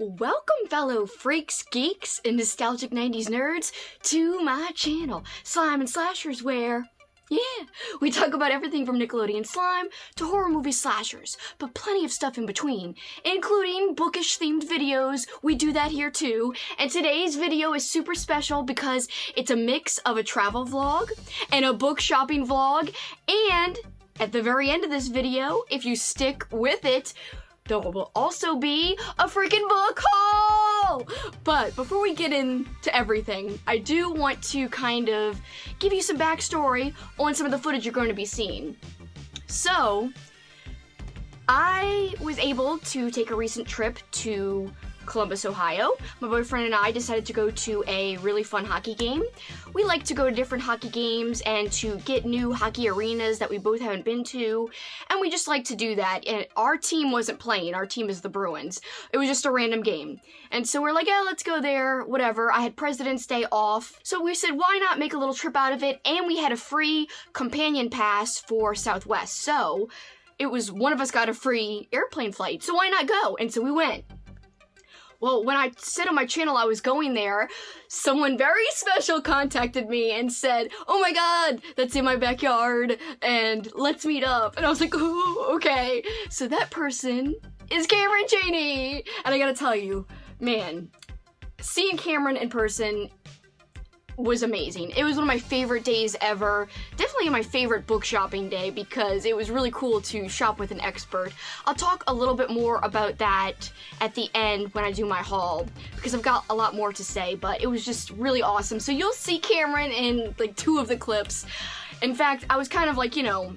Welcome, fellow freaks, geeks, and nostalgic 90s nerds, to my channel, Slime and Slashers, where, we talk about everything from Nickelodeon slime to horror movie slashers, but plenty of stuff in between, including bookish-themed videos. We do that here too, and today's video is super special because it's a mix of a travel vlog and a book shopping vlog, and at the very end of this video, if you stick with it, there will also be a freaking book haul! But before we get into everything, I do want to kind of give you some backstory on some of the footage you're going to be seeing. So, I was able to take a recent trip to Columbus, Ohio. My boyfriend and I decided to go to a really fun hockey game. We like to go to different hockey games and to get new hockey arenas that we both haven't been to, and we just like to do that. And our team wasn't playing. Our team is the Bruins. It was just a random game. And so we're like, yeah, let's go there, whatever. I had President's Day off, so we said, why not make a little trip out of it? And we had a free companion pass for Southwest, so it was one of us got a free airplane flight, so why not go? And so we went. Well, when I said on my channel I was going there, someone very special contacted me and said, oh my god, that's in my backyard, and let's meet up. And I was like, oh, okay. So that person is Cameron Cheney! And I gotta tell you, man, seeing Cameron in person was amazing. It was one of my favorite days ever. Definitely my favorite book shopping day because it was really cool to shop with an expert. I'll talk a little bit more about that at the end when I do my haul because I've got a lot more to say, but it was just really awesome. So you'll see Cameron in like 2 of the clips. In fact, I was kind of like, you know,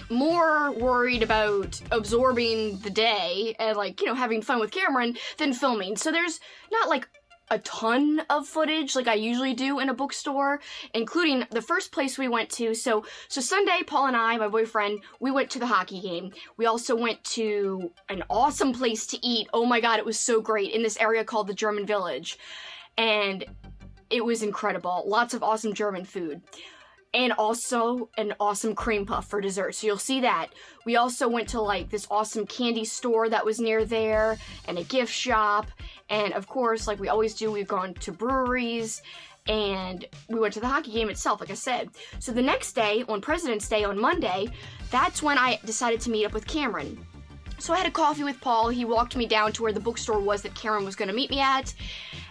more worried about absorbing the day and like, you know, having fun with Cameron than filming. So there's not like a ton of footage like I usually do in a bookstore, including the first place we went to. So Sunday, Paul and I, my boyfriend, we went to the hockey game. We also went to an awesome place to eat. Oh my god, it was so great, in this area called the German Village. And it was incredible. Lots of awesome German food. And also an awesome cream puff for dessert, so you'll see that. We also went to like this awesome candy store that was near there, and a gift shop, and of course, like we always do, we've gone to breweries, and we went to the hockey game itself, like I said. So the next day, on President's Day, on Monday, that's when I decided to meet up with Cameron. So I had a coffee with Paul. He walked me down to where the bookstore was that Cameron was going to meet me at.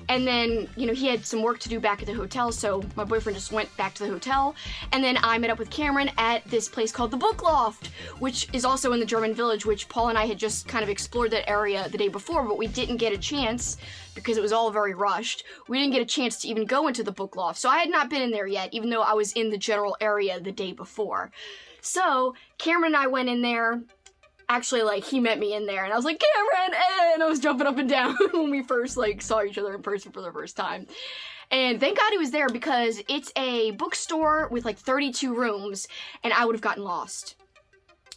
And then, you know, he had some work to do back at the hotel, so my boyfriend just went back to the hotel. And then I met up with Cameron at this place called the Book Loft, which is also in the German Village, which Paul and I had just kind of explored that area the day before, but we didn't get a chance because it was all very rushed. We didn't get a chance to even go into the Book Loft, so I had not been in there yet, even though I was in the general area the day before. So Cameron and I went in there. Actually, like, he met me in there, and I was like, Cameron! And I was jumping up and down when we first, like, saw each other in person for the first time. And thank God he was there, because it's a bookstore with, like, 32 rooms, and I would have gotten lost.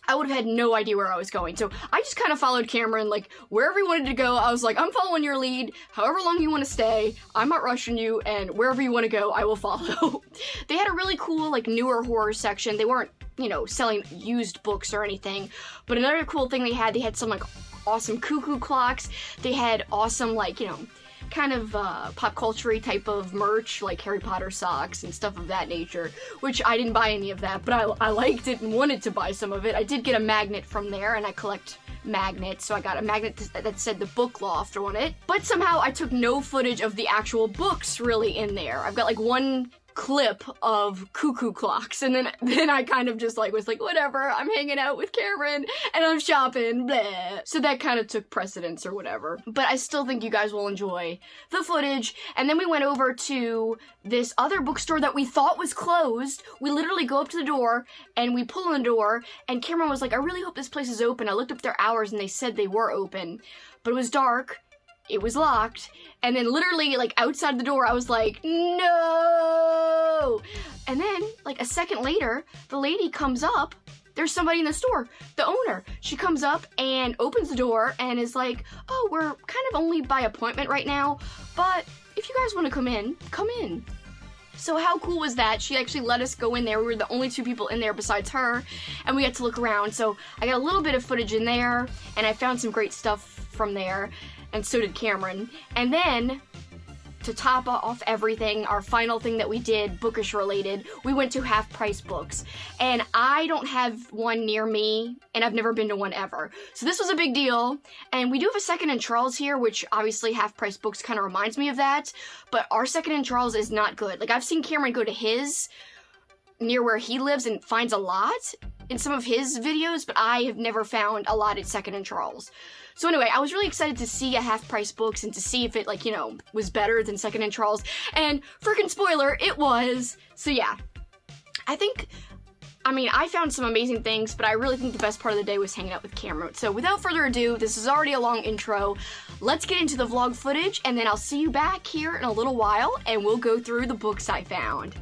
I would have had no idea where I was going. So I just kind of followed Cameron, like, wherever he wanted to go, I was like, I'm following your lead, however long you want to stay, I'm not rushing you, and wherever you want to go, I will follow. They had a really cool, like, newer horror section. They weren't, you know, selling used books or anything, but another cool thing they had some, like, awesome cuckoo clocks. They had awesome, like, you know, kind of pop culture-y type of merch, like Harry Potter socks and stuff of that nature, which I didn't buy any of that, but I liked it and wanted to buy some of it. I did get a magnet from there, and I collect magnets, so I got a magnet that said the Book Loft on it, but somehow I took no footage of the actual books really in there. I've got like one clip of cuckoo clocks, and then I kind of just like was like, whatever, I'm hanging out with Cameron and I'm shopping, blah. So that kind of took precedence or whatever, but I still think you guys will enjoy the footage. And then we went over to this other bookstore that we thought was closed. We literally go up to the door and we pull on the door, and Cameron was like, I really hope this place is open. I looked up their hours and they said they were open, but it was dark. It was locked, and then literally, like, outside the door, I was like, no! And then, like, a second later, the lady comes up, there's somebody in the store, the owner. She comes up and opens the door and is like, oh, we're kind of only by appointment right now, but if you guys want to come in, come in. So how cool was that? She actually let us go in there. We were the only 2 people in there besides her, and we got to look around. So I got a little bit of footage in there, and I found some great stuff from there. and so did Cameron. And then, to top off everything, our final thing that we did, bookish related, we went to Half Price Books. And I don't have one near me, and I've never been to one ever. So this was a big deal. And we do have a Second in Charles here, which obviously Half Price Books kind of reminds me of that. But our Second in Charles is not good. Like, I've seen Cameron go to his near where he lives and finds a lot in some of his videos, but I have never found a lot at Second in Charles. So anyway, I was really excited to see a Half Price Books and to see if it, like, you know, was better than Second in Charles. And freaking spoiler, it was. So yeah, I found some amazing things, but I really think the best part of the day was hanging out with Cameron. So without further ado, this is already a long intro. Let's get into the vlog footage, and then I'll see you back here in a little while, and we'll go through the books I found.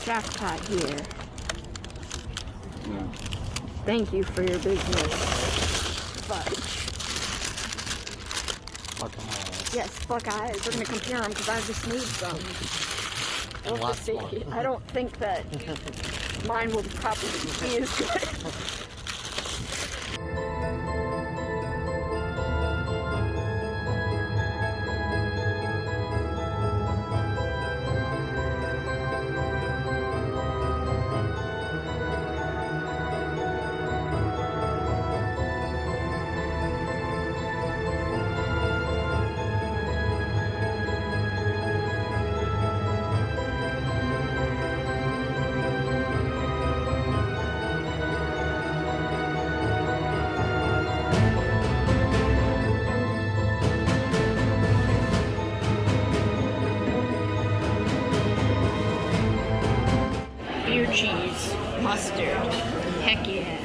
Jackpot here. Thank you for your business. Fudge. Fuck eyes. Yes, fuck eyes. We're gonna compare them because I just made some. And lots more. I don't think that mine will probably be as good. Cheese, mustard, heck yeah.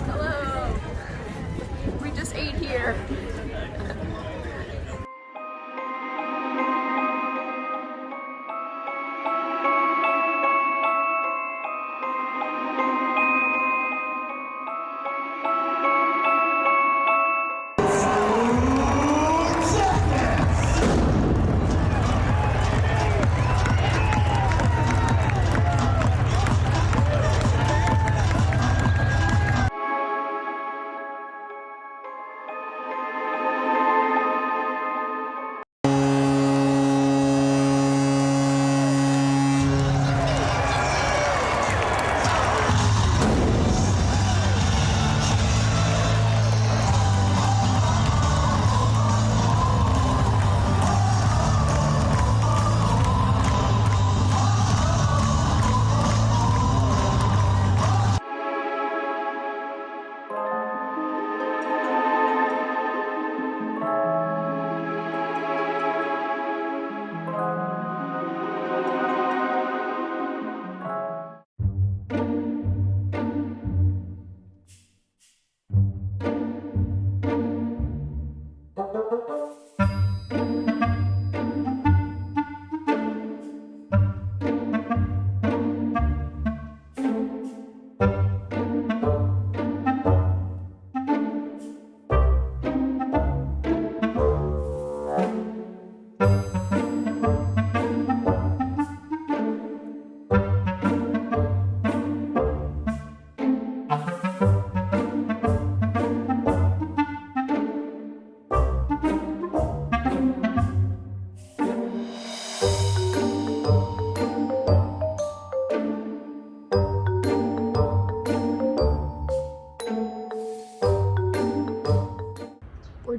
Hello, we just ate here.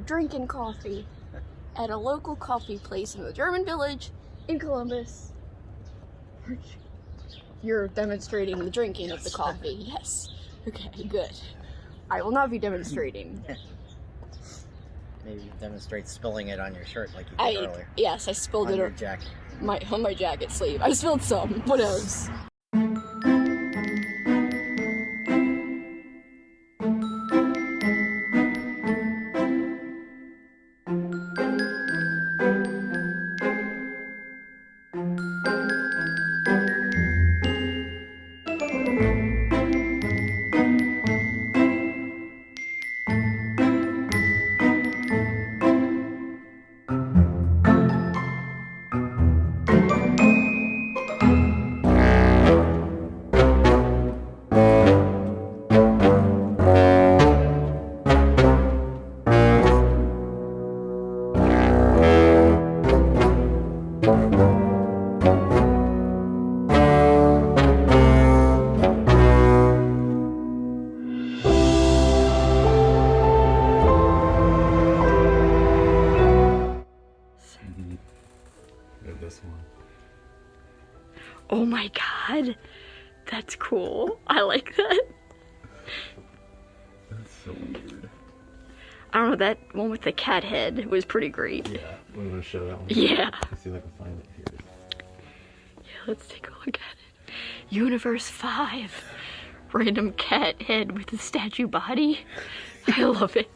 Drinking coffee at a local coffee place in the German village in Columbus. You're demonstrating the drinking of the coffee. Yes. Okay, good. I will not be demonstrating. Maybe demonstrate spilling it on your shirt like you did earlier. Yes, I spilled On it your jacket. on my jacket sleeve. I spilled some. What else? This one. Oh my god. That's cool. I like that. That's so weird. I don't know, that one with the cat head was pretty great. Yeah, I'm gonna show that one. Yeah. Let's see if I can find it here. Yeah, let's take a look at it. Universe 5. Random cat head with a statue body. I love it.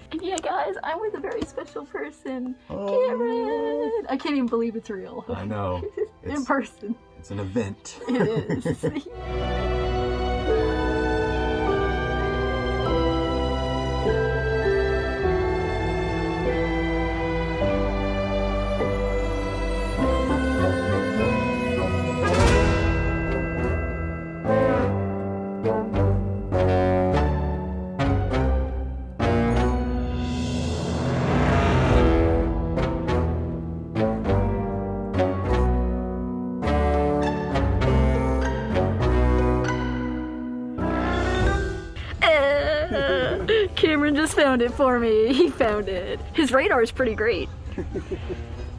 And yeah, guys, I'm with a very special person. Cameron! I can't even believe it's real. I know. In person. It's an event. It is. Cameron just found it for me. He found it. His radar is pretty great.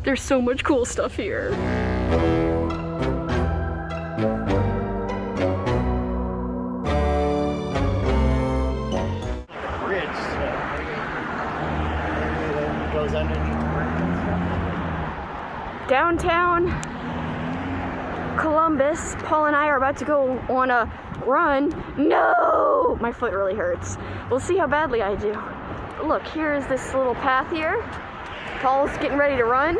There's so much cool stuff here. Bridge, so maybe it goes underneath the bridge and stuff. Downtown Columbus. Paul and I are about to go on a run. No! My foot really hurts. We'll see how badly I do. Look, here is this little path here. Paul's getting ready to run.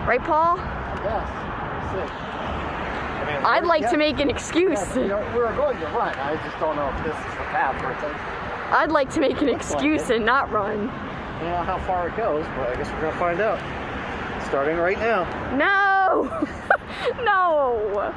Right, Paul? Yes. Sick. I mean, I'd like to make an excuse. Yeah, we're going to run. I just don't know if this is the path we're taking. I'd like to make an Looks like excuse it. and not run. I don't know how far it goes, but I guess we're going to find out. Starting right now. No! No!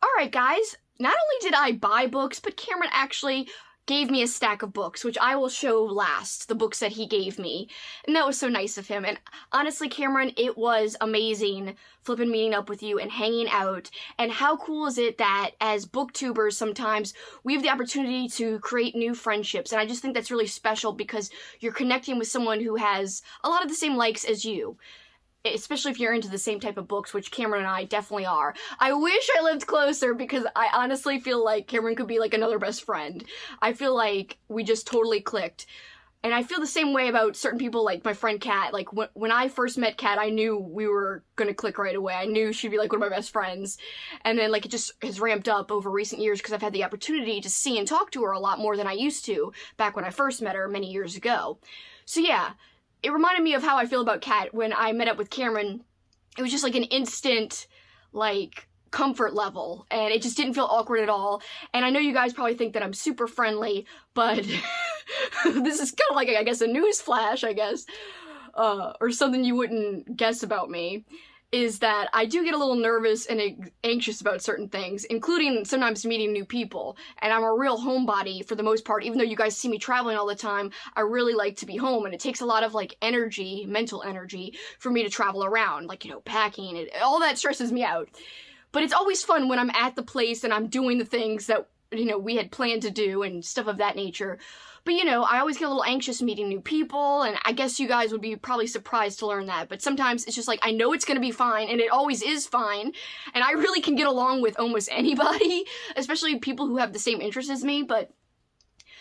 Alright guys, not only did I buy books, but Cameron actually gave me a stack of books, which I will show last, the books that he gave me. And that was so nice of him. And honestly, Cameron, it was amazing flipping meeting up with you and hanging out. And how cool is it that as booktubers, sometimes we have the opportunity to create new friendships. And I just think that's really special because you're connecting with someone who has a lot of the same likes as you. Especially if you're into the same type of books, which Cameron and I definitely are. I wish I lived closer because I honestly feel like Cameron could be like another best friend. I feel like we just totally clicked. And I feel the same way about certain people, like my friend Kat. Like, when I first met Kat, I knew we were gonna click right away. I knew she'd be, like, one of my best friends. And then, like, it just has ramped up over recent years because I've had the opportunity to see and talk to her a lot more than I used to back when I first met her many years ago. So, yeah, it reminded me of how I feel about Kat when I met up with Cameron. It was just, like, an instant, like, comfort level, and it just didn't feel awkward at all. And I know you guys probably think that I'm super friendly, but this is kind of like, I guess, a news flash, I guess, or something you wouldn't guess about me, is that I do get a little nervous and anxious about certain things, including sometimes meeting new people. And I'm a real homebody for the most part. Even though you guys see me traveling all the time, I really like to be home, and it takes a lot of, like, energy, mental energy, for me to travel around, like, you know, packing, all that stresses me out. But it's always fun when I'm at the place and I'm doing the things that, you know, we had planned to do and stuff of that nature. But, you know, I always get a little anxious meeting new people, and I guess you guys would be probably surprised to learn that. But sometimes it's just like, I know it's going to be fine, and it always is fine. And I really can get along with almost anybody, especially people who have the same interests as me. But,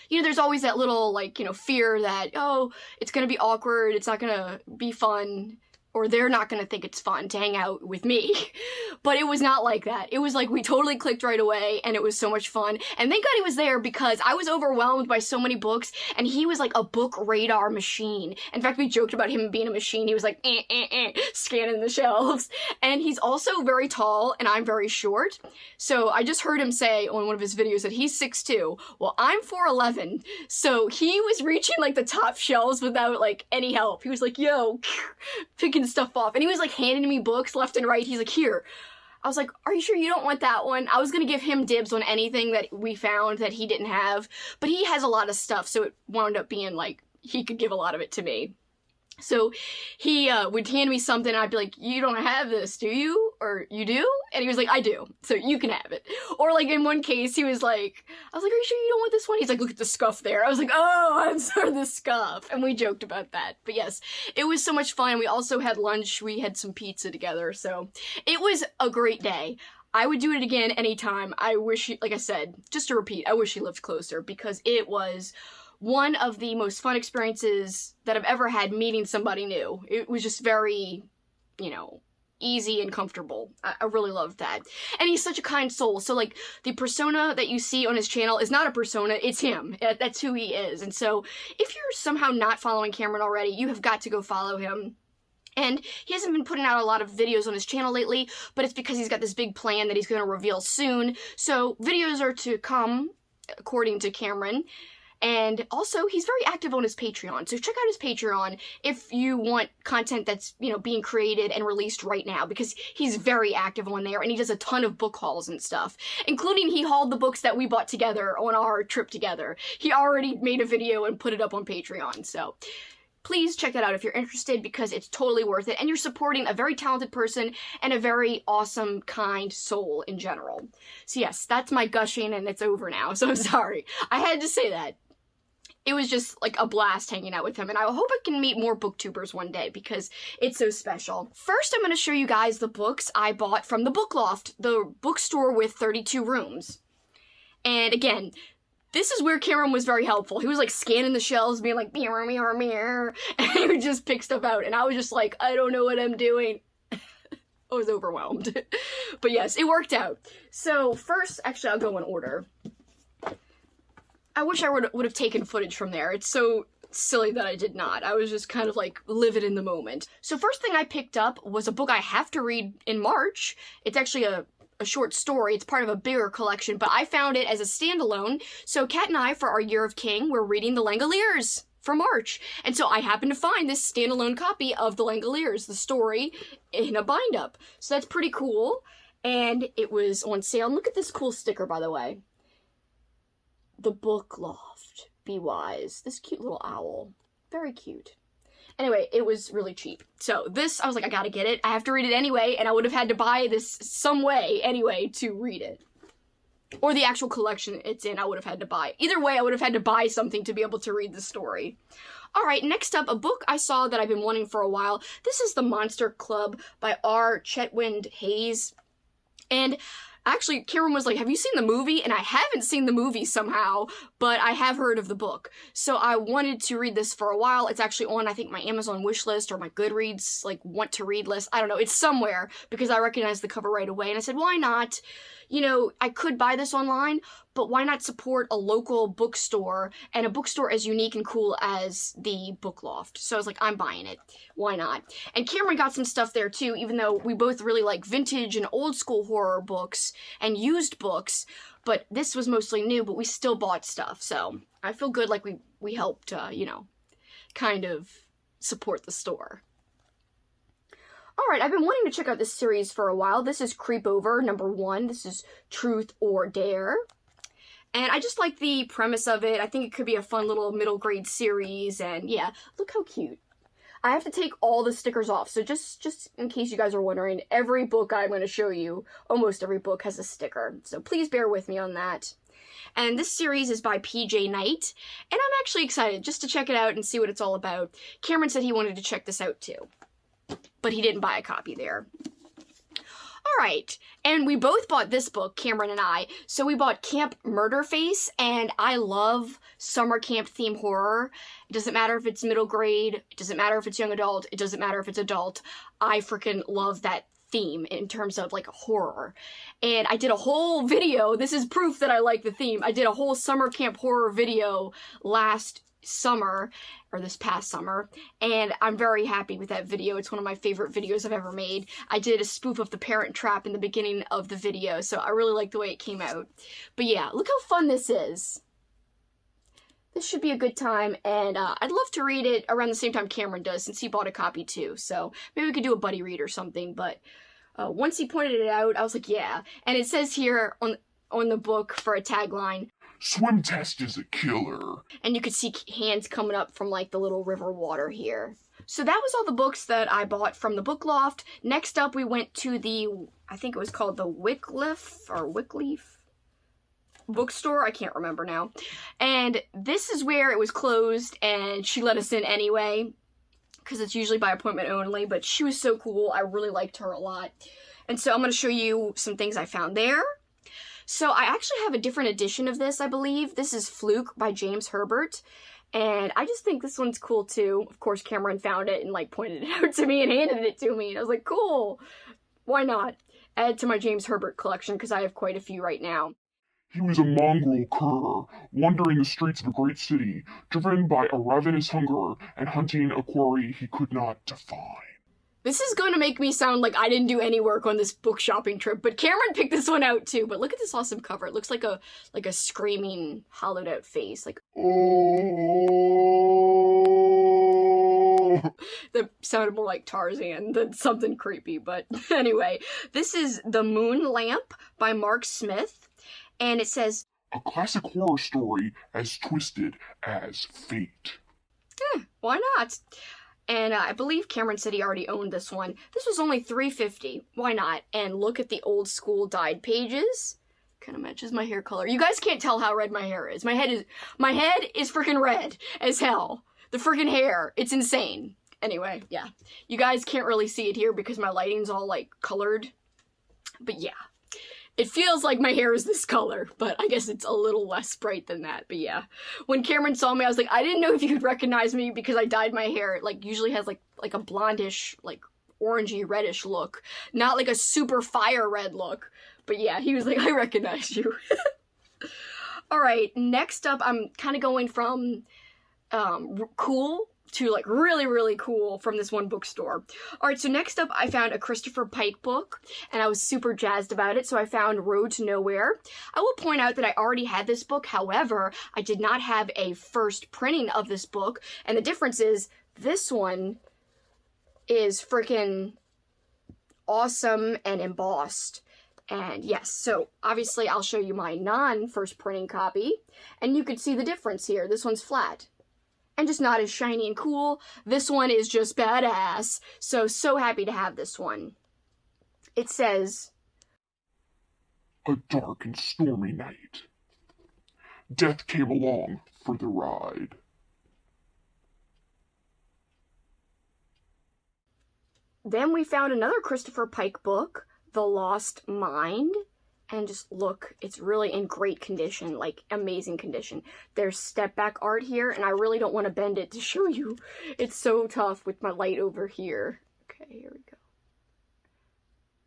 you know, there's always that little, like, you know, fear that, oh, it's going to be awkward, it's not going to be fun, or they're not gonna think it's fun to hang out with me. But it was not like that. It was like we totally clicked right away, and it was so much fun. And thank God he was there, because I was overwhelmed by so many books, and he was like a book radar machine. In fact, we joked about him being a machine. He was like, scanning the shelves. And he's also very tall, and I'm very short. So I just heard him say on one of his videos that he's 6'2". Well, I'm 4'11". So he was reaching like the top shelves without like any help. He was like, yo, picking stuff off, and he was like handing me books left and right. He's like, here. I was like, are you sure you don't want that one? I was gonna give him dibs on anything that we found that he didn't have, but he has a lot of stuff, so it wound up being like he could give a lot of it to me. So he would hand me something, and I'd be like, you don't have this, do you? Or you do? And he was like, I do, so you can have it. Or like in one case, he was like, I was like, are you sure you don't want this one? He's like, look at the scuff there. I was like, oh, I'm sorry, the scuff. And we joked about that. But yes, it was so much fun. We also had lunch. We had some pizza together. So it was a great day. I would do it again anytime. I wish, like I said, just to repeat, I wish he lived closer, because it was one of the most fun experiences that I've ever had meeting somebody new. It was just very, you know, easy and comfortable. I really loved that. And he's such a kind soul. So, like, the persona that you see on his channel is not a persona, it's him. That's who he is. And so, if you're somehow not following Cameron already, you have got to go follow him. And he hasn't been putting out a lot of videos on his channel lately, but it's because he's got this big plan that he's going to reveal soon. So, videos are to come, according to Cameron. And also, he's very active on his Patreon, so check out his Patreon if you want content that's, you know, being created and released right now, because he's very active on there, and he does a ton of book hauls and stuff, including he hauled the books that we bought together on our trip together. He already made a video and put it up on Patreon, so please check that out if you're interested, because it's totally worth it, and you're supporting a very talented person and a very awesome, kind soul in general. So yes, that's my gushing, and it's over now, so I'm sorry. I had to say that. It was just like a blast hanging out with him, and I hope I can meet more booktubers one day, because it's so special. First, I'm going to show you guys the books I bought from the Book Loft, the bookstore with 32 rooms. And again, this is where Cameron was very helpful. He was like scanning the shelves, being like, mirror, mirror, mirror, and he would just pick stuff out, and I was just like, I don't know what I'm doing. I was overwhelmed. But yes, it worked out. So first, actually, I'll go in order. I wish I would have taken footage from there. It's so silly that I did not. I was just kind of like livid in the moment. So first thing I picked up was a book I have to read in March. It's actually a short story. It's part of a bigger collection, but I found it as a standalone. So Kat and I, for our Year of King, we're reading The Langoliers for March. And so I happened to find this standalone copy of The Langoliers, the story, in a bind-up. So that's pretty cool. And it was on sale. And look at this cool sticker, by the way. The Book Loft. Be wise. This cute little owl. Very cute. Anyway, it was really cheap. So this, I was like, I gotta get it. I have to read it anyway, and I would have had to buy this some way anyway to read it. Or the actual collection it's in, I would have had to buy. Either way, I would have had to buy something to be able to read the story. Alright, next up, a book I saw that I've been wanting for a while. This is The Monster Club by R. Chetwynd Hayes. And Actually, Cameron was like, have you seen the movie? And I haven't seen the movie somehow, but I have heard of the book. So I wanted to read this for a while. It's actually on, I think, my Amazon wish list or my Goodreads, like, want to read list. I don't know. It's somewhere because I recognized the cover right away. And I said, why not? You know, I could buy this online, but why not support a local bookstore and a bookstore as unique and cool as the Book Loft? So I was like, I'm buying it. Why not? And Cameron got some stuff there too, even though we both really like vintage and old school horror books and used books, but this was mostly new, but we still bought stuff. So I feel good like we helped, you know, kind of support the store. Alright, I've been wanting to check out this series for a while. This is Creep Over, #1. This is Truth or Dare. And I just like the premise of it. I think it could be a fun little middle grade series. And yeah, look how cute. I have to take all the stickers off. So just in case you guys are wondering, every book I'm going to show you, almost every book has a sticker. So please bear with me on that. And this series is by PJ Knight. And I'm actually excited just to check it out and see what it's all about. Cameron said he wanted to check this out too, but he didn't buy a copy there. Alright, and we both bought this book, Cameron and I. So we bought Camp Murderface, and I love summer camp theme horror. It doesn't matter if it's middle grade, it doesn't matter if it's young adult, it doesn't matter if it's adult. I freaking love that theme in terms of like horror. And I did a whole video, this is proof that I like the theme. I did a whole summer camp horror video last summer, or this past summer, and I'm very happy with that video. It's one of my favorite videos I've ever made. I did a spoof of The Parent Trap in the beginning of the video, so I really like the way it came out. But yeah, look how fun this is. This should be a good time, and I'd love to read it around the same time Cameron does, since he bought a copy too, so maybe we could do a buddy read or something, but once he pointed it out, I was like, yeah. And it says here on the book for a tagline, "Swim test is a killer." And you could see hands coming up from like the little river water here. So that was all the books that I bought from the Book Loft. Next up we went to the, I think it was called the Wycliffe bookstore. I can't remember now. And this is where it was closed and she let us in anyway, because it's usually by appointment only, but she was so cool. I really liked her a lot. And so I'm going to show you some things I found there. So I actually have a different edition of this, I believe. This is Fluke by James Herbert. And I just think this one's cool too. Of course, Cameron found it and like pointed it out to me and handed it to me. And I was like, cool. Why not? Add to my James Herbert collection because I have quite a few right now. He was a mongrel cur, wandering the streets of a great city, driven by a ravenous hunger and hunting a quarry he could not define. This is going to make me sound like I didn't do any work on this book shopping trip, but Cameron picked this one out too. But look at this awesome cover. It looks like a screaming, hollowed out face. Like, Oh! that sounded more like Tarzan than something creepy. But anyway, this is The Moon Lamp by Mark Smith. And it says, "A classic horror story as twisted as fate." Why not? And I believe Cameron said he already owned this one. This was only $3.50. Why not? And look at the old school dyed pages. Kind of matches my hair color. You guys can't tell how red my hair is. My head is freaking red as hell. The freaking hair. It's insane. Anyway, yeah. You guys can't really see it here because my lighting's all like colored. But yeah. It feels like my hair is this color, but I guess it's a little less bright than that. But yeah, when Cameron saw me, I was like, I didn't know if you could recognize me because I dyed my hair. It like usually has like a blondish, like orangey reddish look, not like a super fire red look. But yeah, he was like, I recognize you. All right, next up, I'm kind of going from cool to like really, really cool from this one bookstore. All right, so next up I found a Christopher Pike book and I was super jazzed about it. So I found Road to Nowhere. I will point out that I already had this book. However, I did not have a first printing of this book. And the difference is this one is freaking awesome and embossed. And yes, so obviously I'll show you my non-first printing copy and you could see the difference here. This one's flat and just not as shiny and cool. This one is just badass. So happy to have this one. It says, "A dark and stormy night. Death came along for the ride." Then we found another Christopher Pike book, The Lost Mind. And just look, it's really in great condition, like amazing condition. There's step back art here, and I really don't want to bend it to show you. It's so tough with my light over here. Okay, here we go.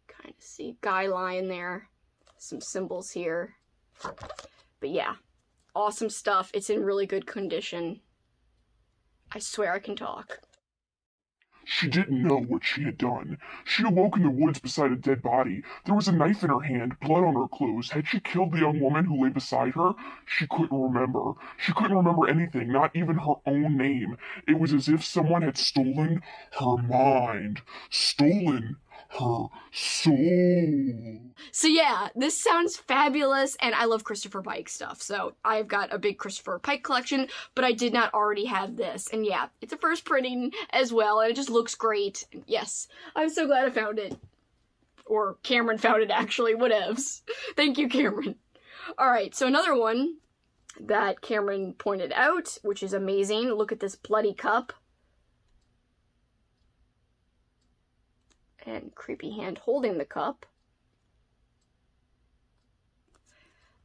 Kind of see guy lion there. Some symbols here. But yeah, awesome stuff. It's in really good condition. I swear I can talk. She didn't know what she had done. She awoke in the woods beside a dead body. There was a knife in her hand, blood on her clothes. Had she killed the young woman who lay beside her? She couldn't remember. She couldn't remember anything, not even her own name. It was as if someone had stolen her mind. Stolen her soul. So yeah, this sounds fabulous, and I love Christopher Pike stuff, so I've got a big Christopher Pike collection, but I did not already have this, and yeah, it's a first printing as well, and it just looks great. Yes, I'm so glad I found it. Or Cameron found it, actually, whatevs. Thank you, Cameron. Alright, so another one that Cameron pointed out, which is amazing. Look at this bloody cup. And creepy hand holding the cup.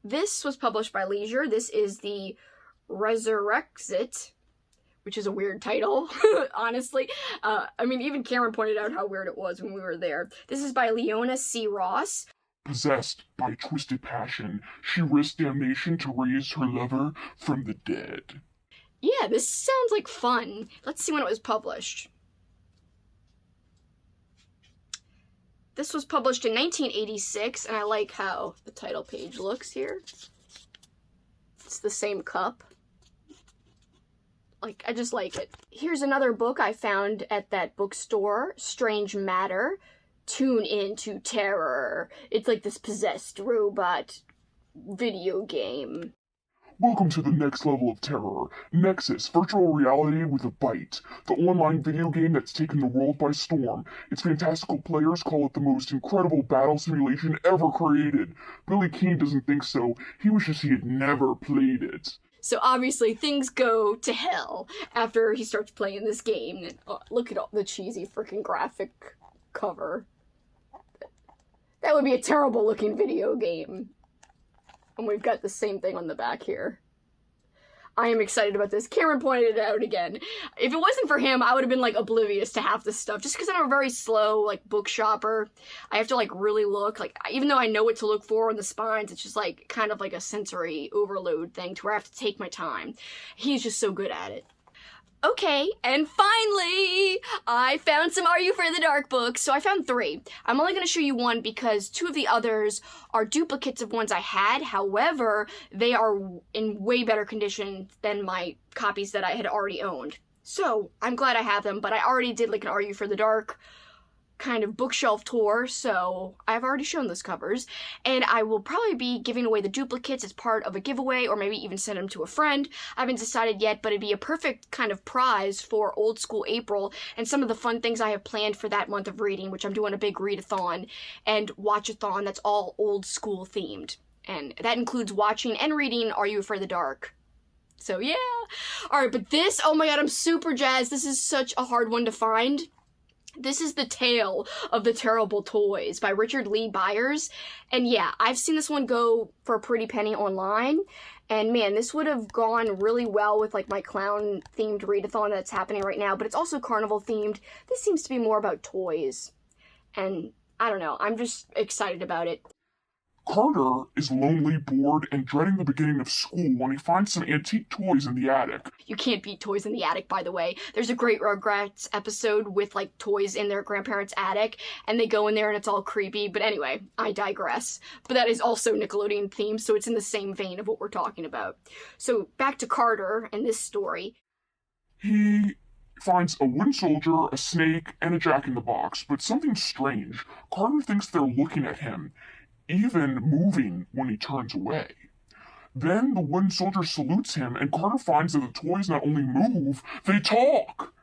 This was published by Leisure. This is the Resurrexit, which is a weird title, honestly. I mean, even Cameron pointed out how weird it was when we were there. This is by Leona C. Ross. Possessed by twisted passion, she risked damnation to raise her lover from the dead. Yeah, this sounds like fun. Let's see when it was published. This was published in 1986, and I like how the title page looks here. It's the same cup. Like, I just like it. Here's another book I found at that bookstore, Strange Matter. Tune into Terror. It's like this possessed robot video game. Welcome to the next level of terror. Nexus, virtual reality with a bite. The online video game that's taken the world by storm. Its fantastical players call it the most incredible battle simulation ever created. Billy Keane doesn't think so. He wishes he had never played it. So obviously things go to hell after he starts playing this game. And, look at all the cheesy freaking graphic cover. That would be a terrible looking video game. And we've got the same thing on the back here. I am excited about this. Cameron pointed it out again. If it wasn't for him, I would have been, like, oblivious to half this stuff. Just because I'm a very slow, like, book shopper. I have to, like, really look. Like, even though I know what to look for on the spines, it's just, like, kind of like a sensory overload thing to where I have to take my time. He's just so good at it. Okay, and finally, I found some Are You Afraid of the Dark books. So I found 3. I'm only going to show you one because 2 of the others are duplicates of ones I had. However, they are in way better condition than my copies that I had already owned. So I'm glad I have them, but I already did like an Are You Afraid of the Dark kind of bookshelf tour, so I've already shown those covers, and I will probably be giving away the duplicates as part of a giveaway, or maybe even send them to a friend. I haven't decided yet, but it'd be a perfect kind of prize for Old School April, and some of the fun things I have planned for that month of reading, which I'm doing a big readathon and watch-a-thon that's all old school themed, and that includes watching and reading Are You Afraid of the Dark? So yeah! Alright, but this, oh my god, I'm super jazzed. This is such a hard one to find. This is The Tale of the Terrible Toys by Richard Lee Byers. And yeah, I've seen this one go for a pretty penny online. And man, this would have gone really well with like my clown themed readathon that's happening right now. But it's also carnival themed. This seems to be more about toys. And I don't know, I'm just excited about it. Carter is lonely, bored, and dreading the beginning of school when he finds some antique toys in the attic. You can't beat toys in the attic, by the way. There's a great Rugrats episode with, like, toys in their grandparents' attic, and they go in there and it's all creepy. But anyway, I digress. But that is also Nickelodeon themed, so it's in the same vein of what we're talking about. So, back to Carter and this story. He finds a wooden soldier, a snake, and a jack-in-the-box, but something strange. Carter thinks they're looking at him, even moving when he turns away. Then the wooden soldier salutes him, and Carter finds that the toys not only move, they talk!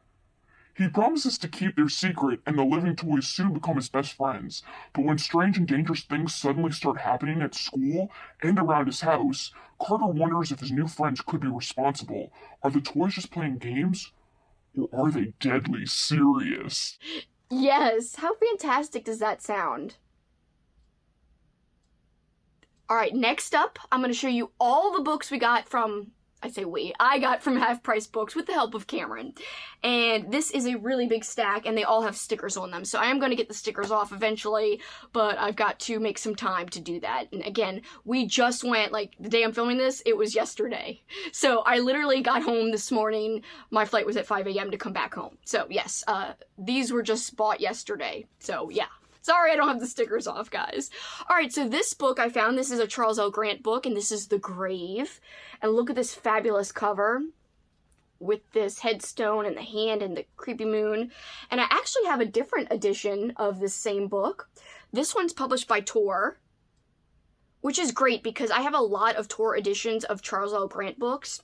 He promises to keep their secret, and the living toys soon become his best friends. But when strange and dangerous things suddenly start happening at school and around his house, Carter wonders if his new friends could be responsible. Are the toys just playing games? Or are they deadly serious? Yes, how fantastic does that sound? Alright, next up, I'm going to show you all the books we got from, I got from Half Price Books with the help of Cameron. And this is a really big stack, and they all have stickers on them. So I am going to get the stickers off eventually, but I've got to make some time to do that. And again, we just went, like, the day I'm filming this, it was yesterday. So I literally got home this morning. My flight was at 5 a.m. to come back home. So yes, these were just bought yesterday. So yeah. Sorry I don't have the stickers off, guys. Alright, so this book I found, this is a Charles L. Grant book, and this is The Grave. And look at this fabulous cover with this headstone and the hand and the creepy moon. And I actually have a different edition of this same book. This one's published by Tor, which is great because I have a lot of Tor editions of Charles L. Grant books.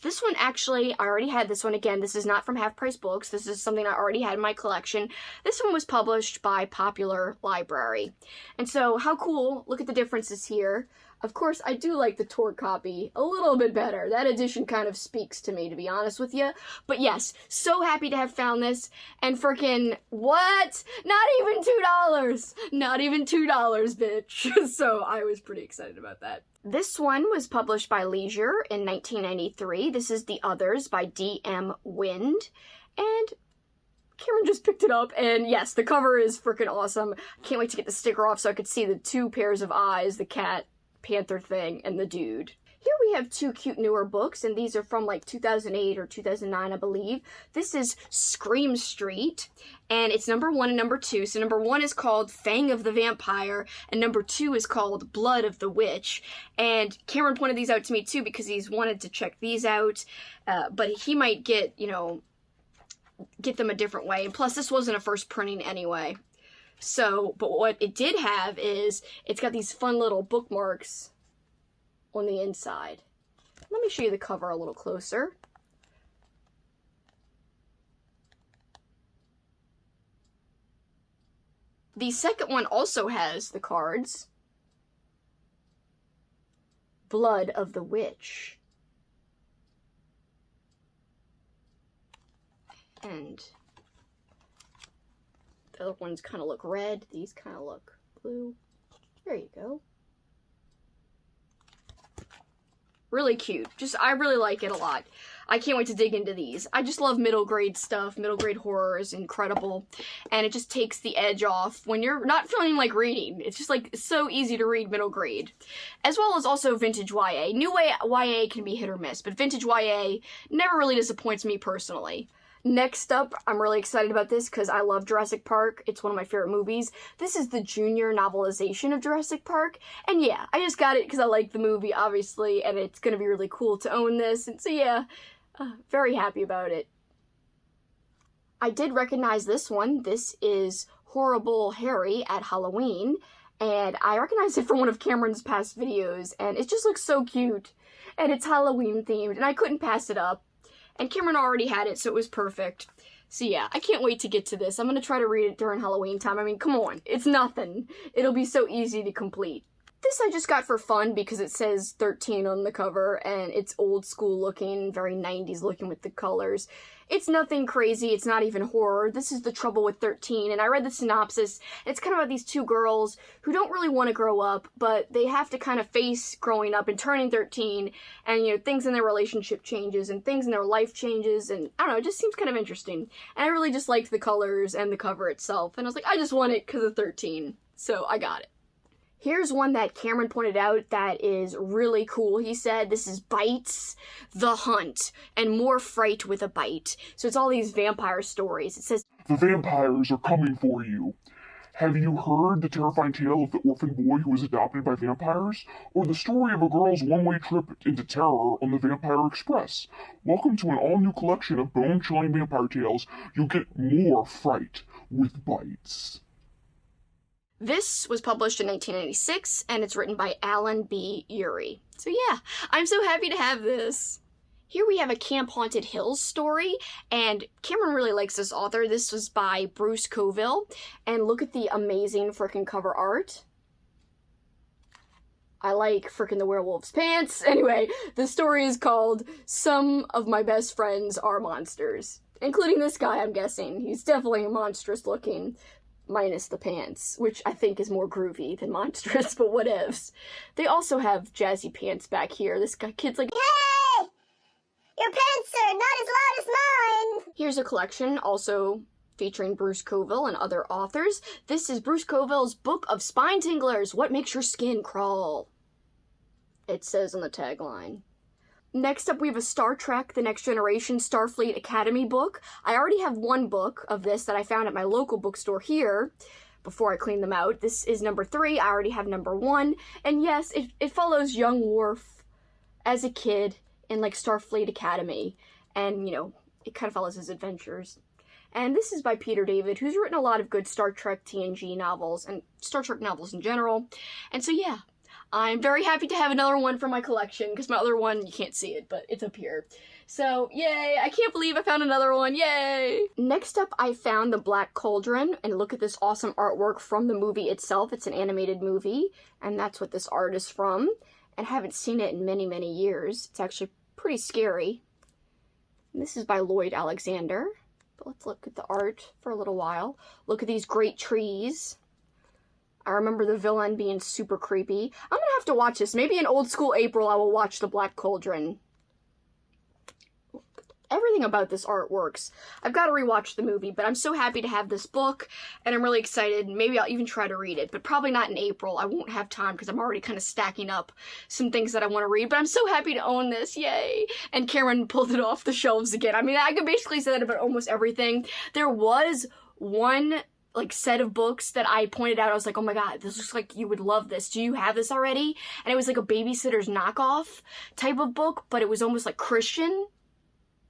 This one actually, I already had this one. Again, this is not from Half Price Books. This is something I already had in my collection. This one was published by Popular Library. And so, how cool, look at the differences here. Of course, I do like the Tor copy a little bit better. That edition kind of speaks to me, to be honest with you. But yes, so happy to have found this. And frickin', what? Not even $2! Not even $2, bitch. So I was pretty excited about that. This one was published by Leisure in 1993. This is The Others by D.M. Wind. And Cameron just picked it up, and yes, the cover is freaking awesome. Can't wait to get the sticker off so I could see the two pairs of eyes, the cat, panther thing, and the dude. Here we have two cute newer books, and these are from like 2008 or 2009, I believe. This is Scream Street, and it's number 1 and number 2. So number 1 is called Fang of the Vampire, and number 2 is called Blood of the Witch. And Cameron pointed these out to me too because he's wanted to check these out, but he might get, you know, get them a different way. And plus, this wasn't a first printing anyway. So, but what it did have is, it's got these fun little bookmarks on the inside. Let me show you the cover a little closer. The second one also has the cards. Blood of the Witch. And the other ones kind of look red. These kind of look blue. There you go. Really cute. I really like it a lot. I can't wait to dig into these. I just love middle grade stuff. Middle grade horror is incredible. And it just takes the edge off when you're not feeling like reading. It's just like so easy to read middle grade. As well as also vintage YA. New YA can be hit or miss, but vintage YA never really disappoints me personally. Next up, I'm really excited about this because I love Jurassic Park. It's one of my favorite movies. This is the junior novelization of Jurassic Park. And yeah, I just got it because I like the movie, obviously, and it's going to be really cool to own this. And so yeah, very happy about it. I did recognize this one. This is Horrible Harry at Halloween. And I recognized it from one of Cameron's past videos. And it just looks so cute. And it's Halloween themed. And I couldn't pass it up. And Cameron already had it, so it was perfect. So yeah, I can't wait to get to this. I'm going to try to read it during Halloween time. I mean, come on. It's nothing. It'll be so easy to complete. This I just got for fun because it says 13 on the cover, and it's old school looking, very 90s looking with the colors. It's nothing crazy. It's not even horror. This is The Trouble with 13, and I read the synopsis. It's kind of about these two girls who don't really want to grow up, but they have to kind of face growing up and turning 13, and, you know, things in their relationship changes, and things in their life changes, and I don't know, it just seems kind of interesting. And I really just liked the colors and the cover itself, and I was like, I just want it because of 13, so I got it. Here's one that Cameron pointed out that is really cool. He said this is Bites, The Hunt, and More Fright with a Bite. So it's all these vampire stories. It says, The vampires are coming for you. Have you heard the terrifying tale of the orphan boy who was adopted by vampires? Or the story of a girl's one-way trip into terror on the Vampire Express? Welcome to an all-new collection of bone-chilling vampire tales. You'll get more fright with bites. This was published in 1996, and it's written by Alan B. Urey. So yeah, I'm so happy to have this. Here we have a Camp Haunted Hills story, and Cameron really likes this author. This was by Bruce Coville, and look at the amazing frickin' cover art. I like frickin' the werewolf's pants. Anyway, the story is called Some of My Best Friends Are Monsters. Including this guy, I'm guessing. He's definitely monstrous looking. minus the pants, which I think is more groovy than monstrous, but whatevs. They also have jazzy pants back here. This kid's like, Hey! Your pants are not as loud as mine! here's a collection also featuring Bruce Coville and other authors. This is Bruce Coville's Book of Spine Tinglers, What Makes Your Skin Crawl. It says on the tagline. Next up, we have a Star Trek The Next Generation Starfleet Academy book. I already have one book of this that I found at my local bookstore here before I cleaned them out. This is number 3. I already have number 1. And yes, it follows young Worf as a kid in, like, Starfleet Academy. And, you know, it kind of follows his adventures. And this is by Peter David, who's written a lot of good Star Trek TNG novels and Star Trek novels in general. And so, yeah. I'm very happy to have another one from my collection, because my other one, you can't see it, but it's up here. So, yay! I can't believe I found another one, yay! Next up, I found The Black Cauldron, and look at this awesome artwork from the movie itself. It's an animated movie, and that's what this art is from. And I haven't seen it in many, many years. It's actually pretty scary. And this is by Lloyd Alexander. But let's look at the art for a little while. Look at these great trees. I remember the villain being super creepy. I'm gonna have to watch this. Maybe in old school April I will watch The Black Cauldron. Everything about this art works. I've got to rewatch the movie, but I'm so happy to have this book, and I'm really excited. Maybe I'll even try to read it, but probably not in April. I won't have time because I'm already kind of stacking up some things that I want to read, but I'm so happy to own this, yay! And Cameron pulled it off the shelves again. I mean, I could basically say that about almost everything. There was one like set of books that I pointed out. I was like, oh my god, this looks like you would love this. Do you have this already? And it was like a babysitter's knockoff type of book, but it was almost like Christian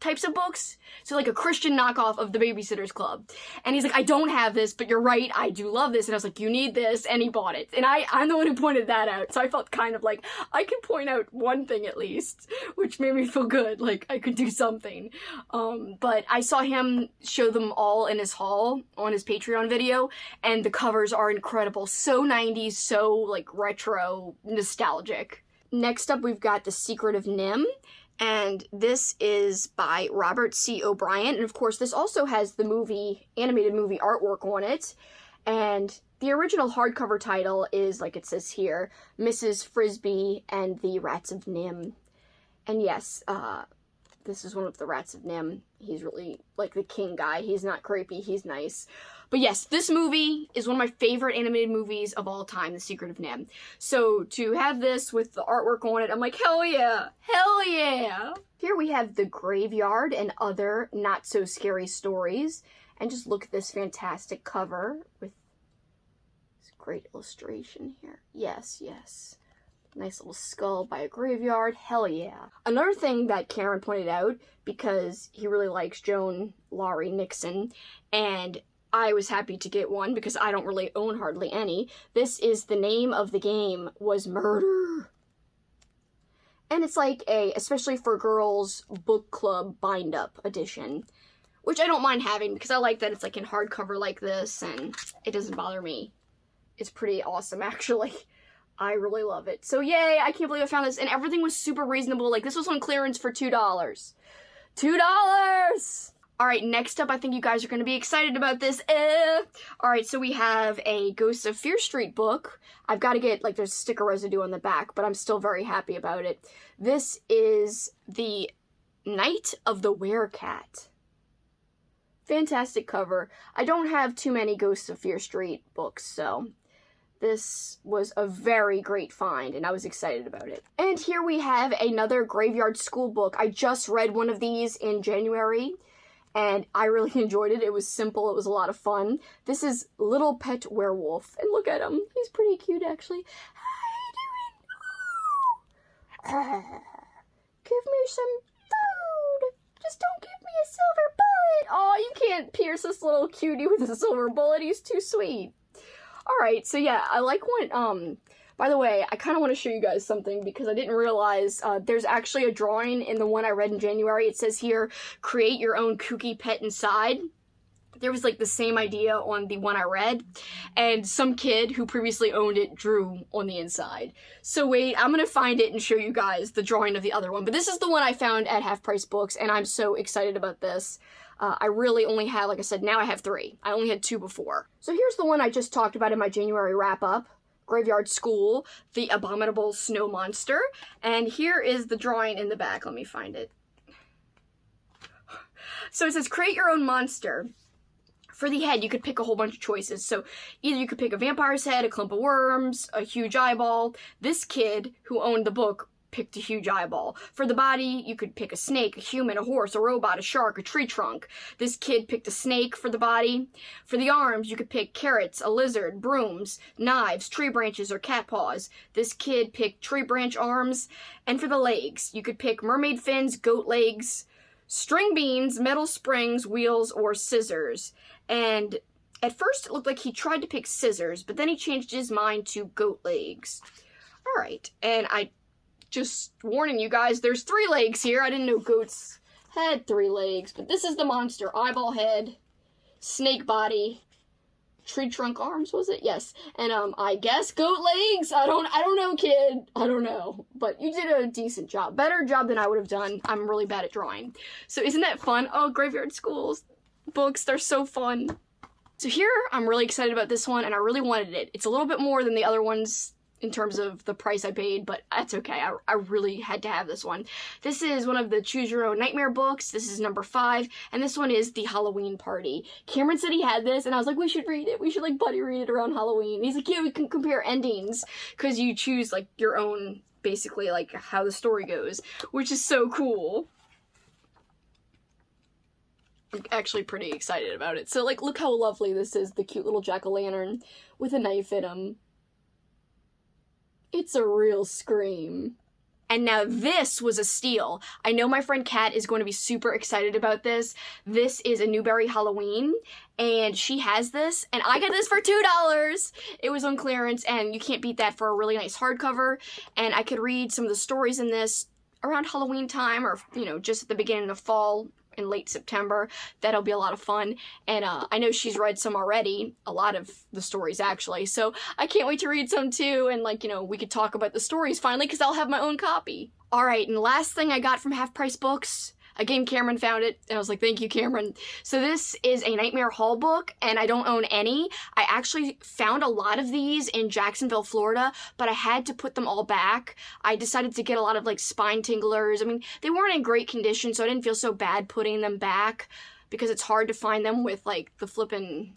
types of books. So like a Christian knockoff of the Babysitter's Club. And he's like, I don't have this, but you're right, I do love this. And I was like, you need this, and he bought it. And I'm the one who pointed that out. So I felt kind of like, I can point out one thing at least, which made me feel good, like I could do something. But I saw him show them all in his haul on his Patreon video, and the covers are incredible. So 90s, so like retro, nostalgic. Next up, we've got The Secret of Nim. And this is by Robert C. O'Brien. And of course, this also has the movie, animated movie artwork on it. And the original hardcover title is, like it says here, Mrs. Frisbee and the Rats of Nim. And yes, this is one of the Rats of Nim. He's really like the king guy. He's not creepy, he's nice. But yes, this movie is one of my favorite animated movies of all time, The Secret of Nim. So to have this with the artwork on it, I'm like, hell yeah! Hell yeah! Here we have The Graveyard and Other Not So Scary Stories. And just look at this fantastic cover with this great illustration here. Yes, yes. Nice little skull by a graveyard. Hell yeah. Another thing that Karen pointed out, because he really likes Joan Laurie Nixon, and I was happy to get one because I don't really own hardly any. This is The Name of the Game Was Murder. And it's like a, especially for girls, book club bind-up edition, which I don't mind having because I like that it's like in hardcover like this and it doesn't bother me. It's pretty awesome, actually. I really love it. So yay, I can't believe I found this. And everything was super reasonable. Like, this was on clearance for $2. $2! Alright, next up, I think you guys are going to be excited about this. Alright, so we have a Ghosts of Fear Street book. I've got to get, like, there's sticker residue on the back, but I'm still very happy about it. This is the Night of the Werecat. Fantastic cover. I don't have too many Ghosts of Fear Street books, so this was a very great find, and I was excited about it. And here we have another Graveyard School book. I just read one of these in January, and I really enjoyed it. It was simple. It was a lot of fun. This is Little Pet Werewolf, and look at him. He's pretty cute, actually. How you doing? Give me some food. Just don't give me a silver bullet. Oh, you can't pierce this little cutie with a silver bullet. He's too sweet. Alright, so yeah, I like what, by the way, I kind of want to show you guys something because I didn't realize there's actually a drawing in the one I read in January. It says here, create your own kooky pet inside. There was like the same idea on the one I read, and some kid who previously owned it drew on the inside. So wait, I'm gonna find it and show you guys the drawing of the other one. But this is the one I found at Half Price Books, and I'm so excited about this. I really only have, like I said, now I have 3. I only had 2 before. So here's the one I just talked about in my January wrap-up. Graveyard School, the Abominable Snow Monster. And here is the drawing in the back. Let me find it. So it says, create your own monster. For the head, you could pick a whole bunch of choices. So either you could pick a vampire's head, a clump of worms, a huge eyeball. This kid who owned the book picked a huge eyeball. For the body, you could pick a snake, a human, a horse, a robot, a shark, a tree trunk. This kid picked a snake for the body. For the arms, you could pick carrots, a lizard, brooms, knives, tree branches, or cat paws. This kid picked tree branch arms. And for the legs, you could pick mermaid fins, goat legs, string beans, metal springs, wheels, or scissors. And at first it looked like he tried to pick scissors, but then he changed his mind to goat legs. All right, and I just warning you guys, there's 3 legs here. I didn't know goats had 3 legs, but this is the monster. Eyeball head, snake body, tree trunk arms, was it? Yes. And I guess goat legs. I don't know, kid. I don't know. But you did a decent job. Better job than I would have done. I'm really bad at drawing. So isn't that fun? Oh, Graveyard Schools books, they're so fun. So here, I'm really excited about this one, and I really wanted it. It's a little bit more than the other ones in terms of the price I paid, but that's okay. I really had to have this one. This is one of the Choose Your Own Nightmare books. This is number 5, and this one is The Halloween Party. Cameron said he had this, and I was like, we should read it. We should, like, buddy read it around Halloween. And he's like, yeah, we can compare endings, because you choose, like, your own, basically, like, how the story goes, which is so cool. I'm actually pretty excited about it. So, like, look how lovely this is, the cute little jack-o'-lantern with a knife in him. It's a real scream. And now this was a steal. I know my friend Kat is going to be super excited about this. This is a Newberry Halloween, and she has this, and I got this for $2. It was on clearance, and you can't beat that for a really nice hardcover. And I could read some of the stories in this around Halloween time, or, you know, just at the beginning of fall, in late September. That'll be a lot of fun. And I know she's read some already, a lot of the stories actually, so I can't wait to read some too, and, like, you know, we could talk about the stories finally, because I'll have my own copy. Alright, and the last thing I got from Half Price Books, again, Cameron found it, and I was like, thank you, Cameron. So this is a Nightmare Hall book, and I don't own any. I actually found a lot of these in Jacksonville, Florida, but I had to put them all back. I decided to get a lot of, like, spine tinglers. I mean, they weren't in great condition, so I didn't feel so bad putting them back, because it's hard to find them with, like, the flippin'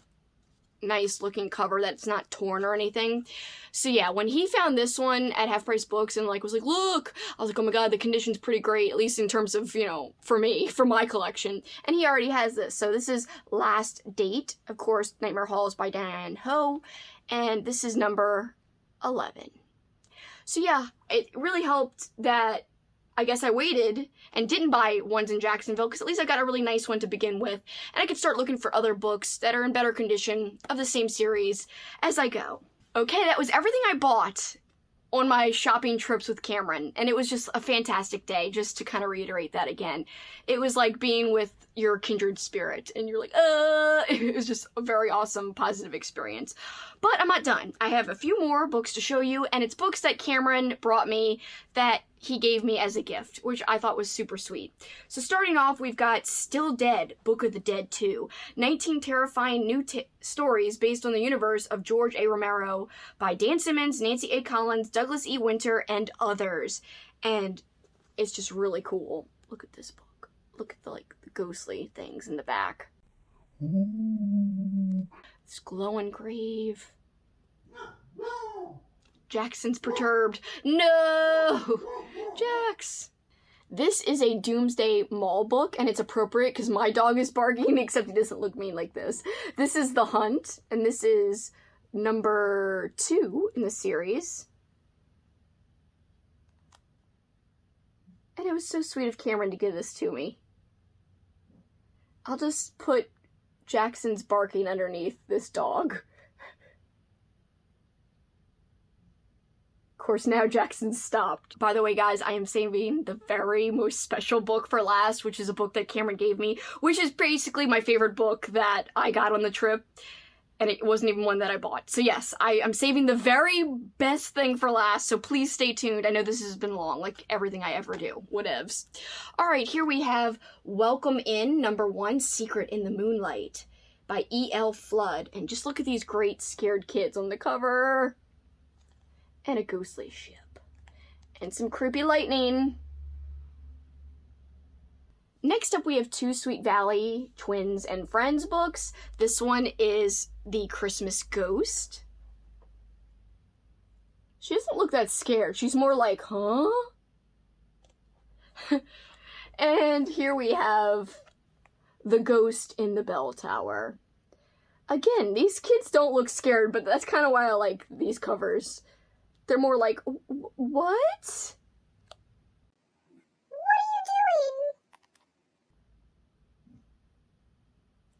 nice looking cover that's not torn or anything. So yeah, when he found this one at Half Price Books and, like, was like, look, I was like, oh my god, the condition's pretty great, at least in terms of, you know, for me, for my collection. And he already has this. So this is Last Date. Of course, Nightmare Hall is by Diane Ho, and this is number 11. So yeah, it really helped that I guess I waited and didn't buy ones in Jacksonville, because at least I got a really nice one to begin with, and I could start looking for other books that are in better condition of the same series as I go. Okay, that was everything I bought on my shopping trips with Cameron, and it was just a fantastic day, just to kind of reiterate that again. It was like being with your kindred spirit, and you're like, it was just a very awesome, positive experience. But I'm not done. I have a few more books to show you, and it's books that Cameron brought me that he gave me as a gift, which I thought was super sweet. So starting off, we've got Still Dead, Book of the Dead 2. 19 terrifying new stories based on the universe of George A. Romero by Dan Simmons, Nancy A. Collins, Douglas E. Winter, and others. And it's just really cool. Look at this book. Look at the, like, the ghostly things in the back. This glowing grave. Jackson's perturbed. No! Jax! This is a Doomsday Mall book, and it's appropriate because my dog is barking, except he doesn't look mean like this. This is The Hunt, and this is number 2 in the series. And it was so sweet of Cameron to give this to me. I'll just put Jackson's barking underneath this dog. Of course, now Jackson's stopped. By the way, guys, I am saving the very most special book for last, which is a book that Cameron gave me, which is basically my favorite book that I got on the trip. and it wasn't even one that I bought. So yes, I'm saving the very best thing for last, so please stay tuned. I know this has been long, like everything I ever do. Whatevs. Alright, here we have Welcome In, #1, Secret in the Moonlight by E.L. Flood. And just look at these great scared kids on the cover. And a ghostly ship. And some creepy lightning. Next up, we have 2 Sweet Valley Twins and Friends books. This one is The Christmas Ghost. She doesn't look that scared. She's more like, huh? And here we have The Ghost in the Bell Tower. Again, these kids don't look scared, but that's kind of why I like these covers. They're more like, what?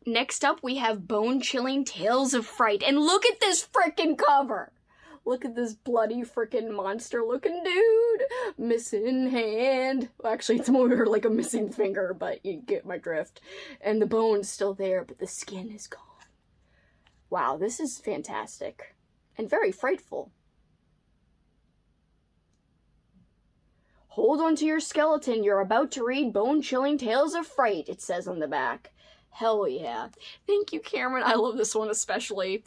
Next up, we have Bone-Chilling Tales of Fright. And look at this frickin' cover! Look at this bloody frickin' monster-looking dude! Missing hand. Well, actually, it's more like a missing finger, but you get my drift. And the bone's still there, but the skin is gone. Wow, this is fantastic. And very frightful. Hold on to your skeleton. You're about to read Bone-Chilling Tales of Fright, it says on the back. Hell yeah. Thank you, Cameron. I love this one especially.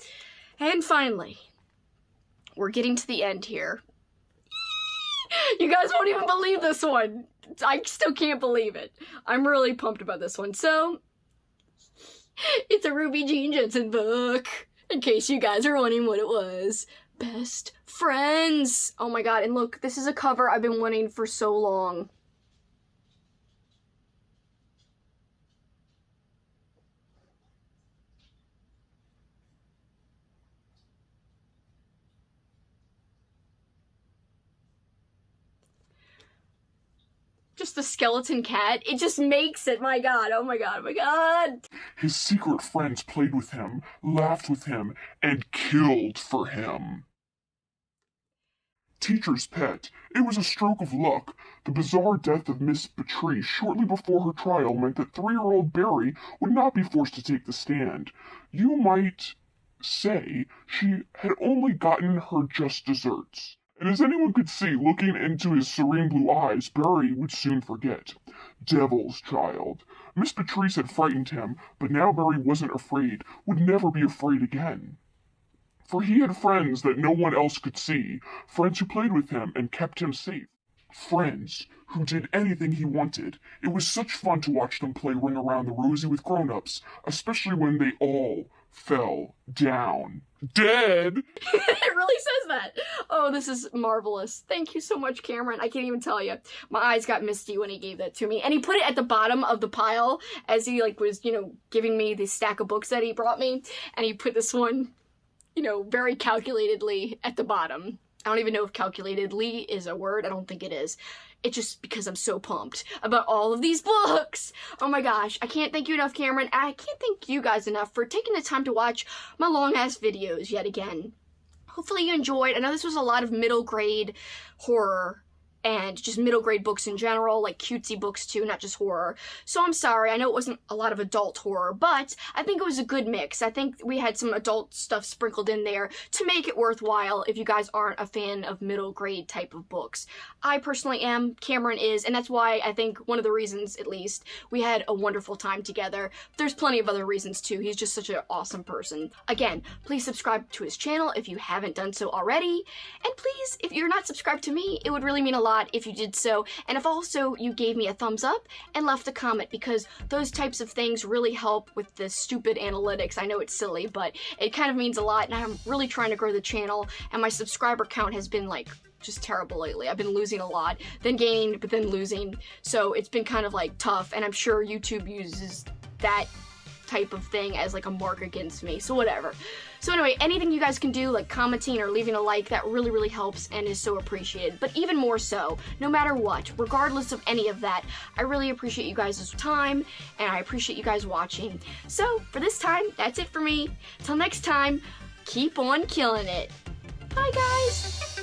And finally, we're getting to the end here. You guys won't even believe this one. I still can't believe it. I'm really pumped about this one. So, it's a Ruby Jean Jensen book. In case you guys are wondering what it was. Best Friends. Oh my god, and look, this is a cover I've been wanting for so long. Just the skeleton cat. It just makes it. My god. Oh my god. Oh my god. His secret friends played with him, laughed with him, and killed for him. Teacher's pet. It was a stroke of luck. The bizarre death of Miss Patrice shortly before her trial meant that 3-year-old Barry would not be forced to take the stand. You might say she had only gotten her just desserts. And as anyone could see, looking into his serene blue eyes, Barry would soon forget. Devil's child. Miss Patrice had frightened him, but now Barry wasn't afraid, would never be afraid again. For he had friends that no one else could see, friends who played with him and kept him safe. Friends who did anything he wanted. It was such fun to watch them play Ring Around the Rosie with grown-ups, especially when they all fell down. Dead! It really says that. Oh, this is marvelous. Thank you so much, Cameron. I can't even tell you. My eyes got misty when he gave that to me. And he put it at the bottom of the pile as he was, giving me the stack of books that he brought me. And he put this one, very calculatedly at the bottom. I don't even know if calculatedly is a word. I don't think it is. It's just because I'm so pumped about all of these books. Oh my gosh. I can't thank you enough, Cameron. I can't thank you guys enough for taking the time to watch my long-ass videos yet again. Hopefully you enjoyed. I know this was a lot of middle grade horror and just middle grade books in general, like cutesy books too, not just horror. So I'm sorry, I know it wasn't a lot of adult horror, but I think it was a good mix. I think we had some adult stuff sprinkled in there to make it worthwhile if you guys aren't a fan of middle grade type of books. I personally am, Cameron is, and that's why I think one of the reasons, at least, we had a wonderful time together. There's plenty of other reasons too. He's just such an awesome person. Again, please subscribe to his channel if you haven't done so already. And please, if you're not subscribed to me, it would really mean a lot if you did so, and if also you gave me a thumbs up and left a comment, because those types of things really help with the stupid analytics. I know it's silly, but it kind of means a lot, and I'm really trying to grow the channel, and my subscriber count has been just terrible lately. I've been losing a lot, then gaining, but then losing, so it's been kind of tough, and I'm sure YouTube uses that type of thing as a mark against me, so whatever. So anyway, anything you guys can do, like commenting or leaving a like, that really, really helps and is so appreciated. But even more so, no matter what, regardless of any of that, I really appreciate you guys' time, and I appreciate you guys watching. So, for this time, that's it for me. Till next time, keep on killing it. Bye, guys!